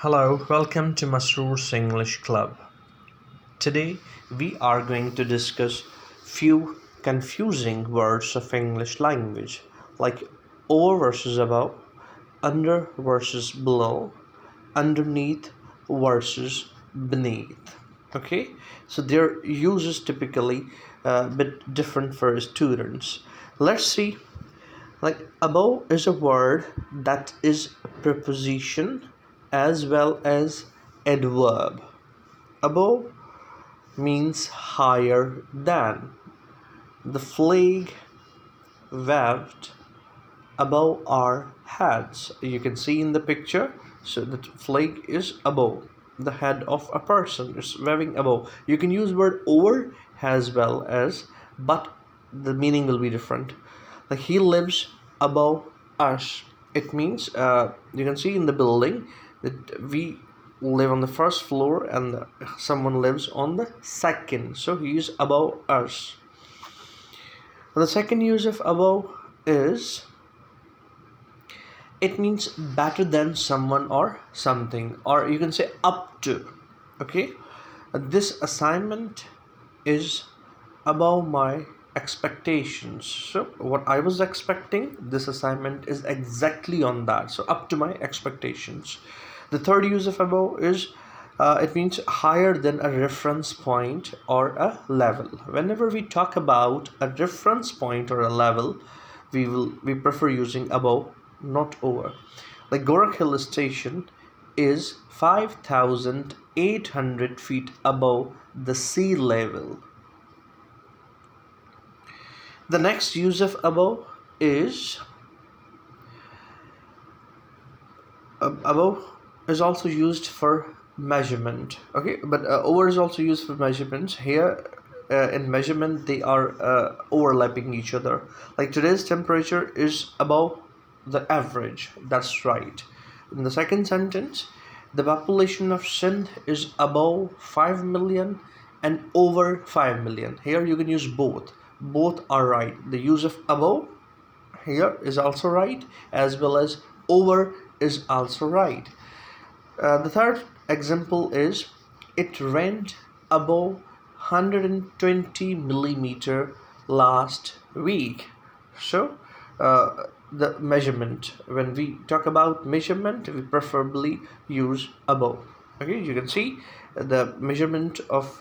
Hello, welcome to Masroor's English Club. Today we are going to discuss few confusing words of English language like over versus above, under versus below, underneath versus beneath. Okay, so their use is typically a bit different for students. Let's see. Like above is a word that is a preposition as well as adverb. Above means higher than. The flag waved above our heads. You can see in the picture. So the flag is above the head of a person. It's waving above. You can use word over as well as, but the meaning will be different. Like he lives above us. It means you can see in the building that we live on the first floor and someone lives on the second, so he is above us. The second use of above is it means better than someone or something, or you can say up to. Okay, this assignment is above my expectations. So what I was expecting, this assignment is exactly on that, so up to my expectations. The third use of above is it means higher than a reference point or a level. Whenever we talk about a reference point or a level, we prefer using above, not over. Like Gorakh Hill Station is 5,800 feet above the sea level. The next use of above is above is also used for measurement. Okay, but over is also used for measurements. Here in measurement they are overlapping each other. Like today's temperature is above the average. That's right. In the second sentence, the population of Sindh is above 5 million and over 5 million. Here you can use both. Both are right. The use of above here is also right, as well as over is also right. The third example is it rained above 120 millimeter last week. So the measurement, when we talk about measurement, we preferably use above. Okay, you can see the measurement of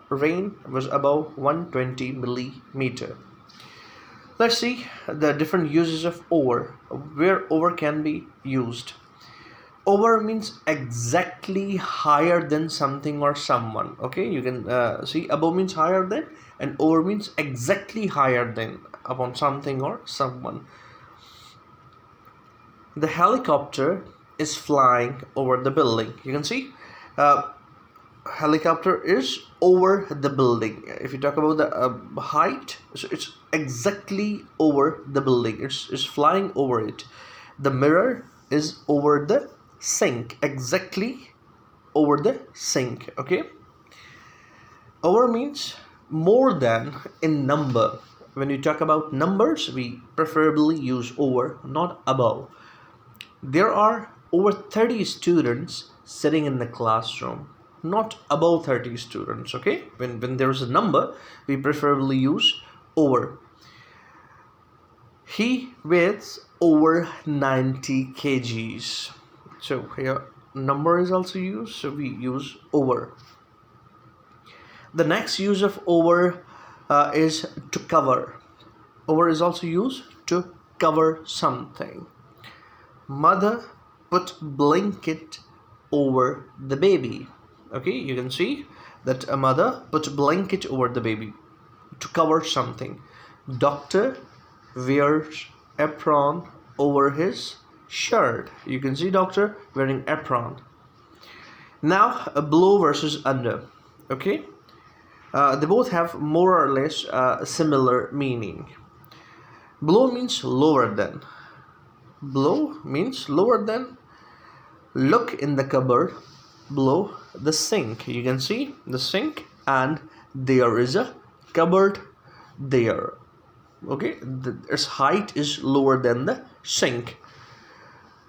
rain was above 120 millimeter. Let's see the different uses of over, where over can be used. Over means exactly higher than something or someone. Okay, you can see above means higher than, and over means exactly higher than upon something or someone. The helicopter is flying over the building. You can see helicopter is over the building. If you talk about the height, so it's exactly over the building. It's flying over it. The mirror is over the sink, exactly over the sink. Okay, over means more than in number. When you talk about numbers, we preferably use over, not above. There are over 30 students sitting in the classroom, not above 30 students. Okay, when there is a number, we preferably use over. He weighs over 90 kgs. So here number is also used, so we use over. The next use of over is to cover. Over is also used to cover something. Mother put blanket over the baby. Okay, you can see that a mother put blanket over the baby to cover something. Doctor wears apron over his shirt. You can see doctor wearing apron. Now below versus under. Okay, they both have more or less similar meaning. Below means lower than. Below means lower than. Look in the cupboard below the sink. You can see the sink and there is a cupboard there. Okay, its height is lower than the sink.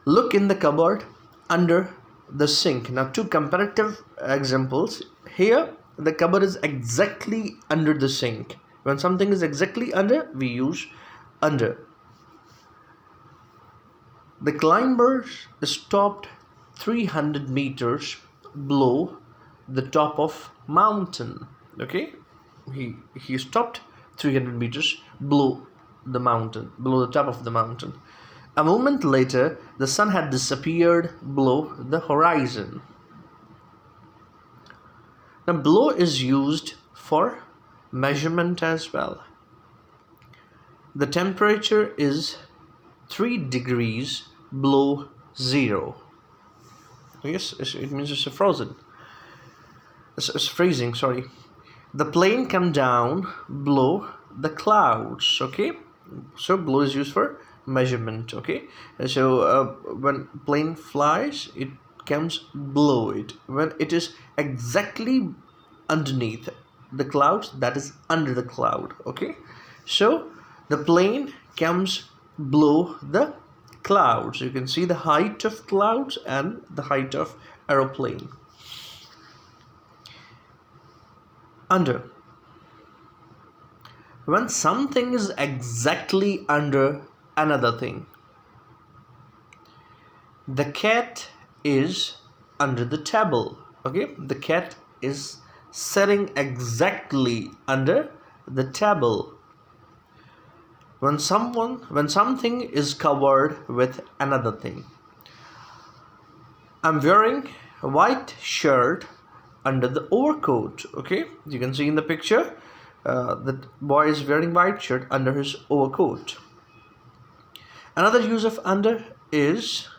Look in the cupboard under the sink. Now two comparative examples. Here the cupboard is exactly under the sink. When something is exactly under, we use under. The climber stopped 300 meters below the top of mountain. Okay, he stopped 300 meters below the mountain, below the top of the mountain. A moment later, the sun had disappeared below the horizon. Now, below is used for measurement as well. The temperature is 3 degrees below zero. Yes, it means it's frozen. It's freezing, sorry. The plane came down below the clouds, okay? So below is used for measurement, okay? So when plane flies, it comes below it. When it is exactly underneath the clouds, that is under the cloud, okay? So the plane comes below the clouds. You can see the height of clouds and the height of aeroplane. Under. When something is exactly under another thing. The cat is under the table. Okay, the cat is sitting exactly under the table. When something is covered with another thing. I'm wearing a white shirt under the overcoat. Okay, you can see in the picture the boy is wearing white shirt under his overcoat. Another use of under is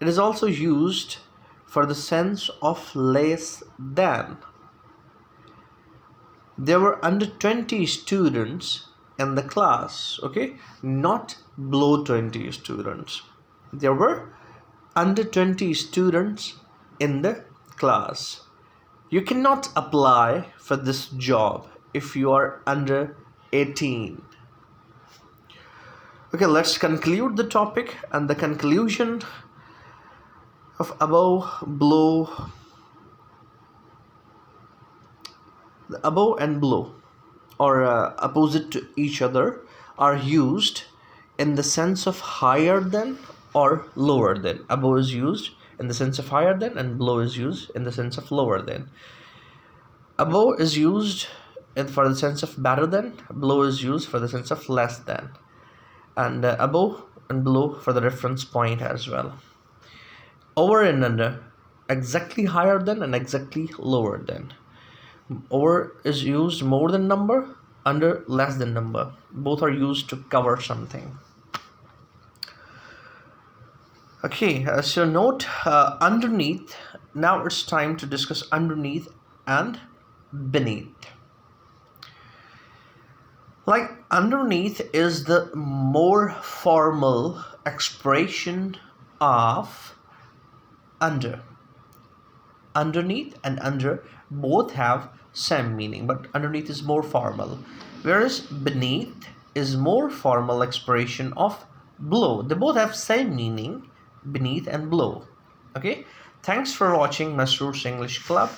it is also used for the sense of less than. There were under 20 students in the class, okay, not below 20 students. There were under 20 students in the class. You cannot apply for this job if you are under 18. Okay, let's conclude the topic, and the conclusion of above, below, the above and below, or opposite to each other, are used in the sense of higher than or lower than. Above is used in the sense of higher than, and below is used in the sense of lower than. Above is used for the sense of better than, below is used for the sense of less than, and above and below for the reference point as well. Over and under, exactly higher than and exactly lower than. Over is used more than number, under less than number. Both are used to cover something. Okay, so note underneath. Now it's time to discuss underneath and beneath. Like underneath is the more formal expression of under. Underneath and under both have same meaning, but underneath is more formal, whereas beneath is more formal expression of below. They both have same meaning, beneath and below. Okay, thanks for watching Masroor's English Club.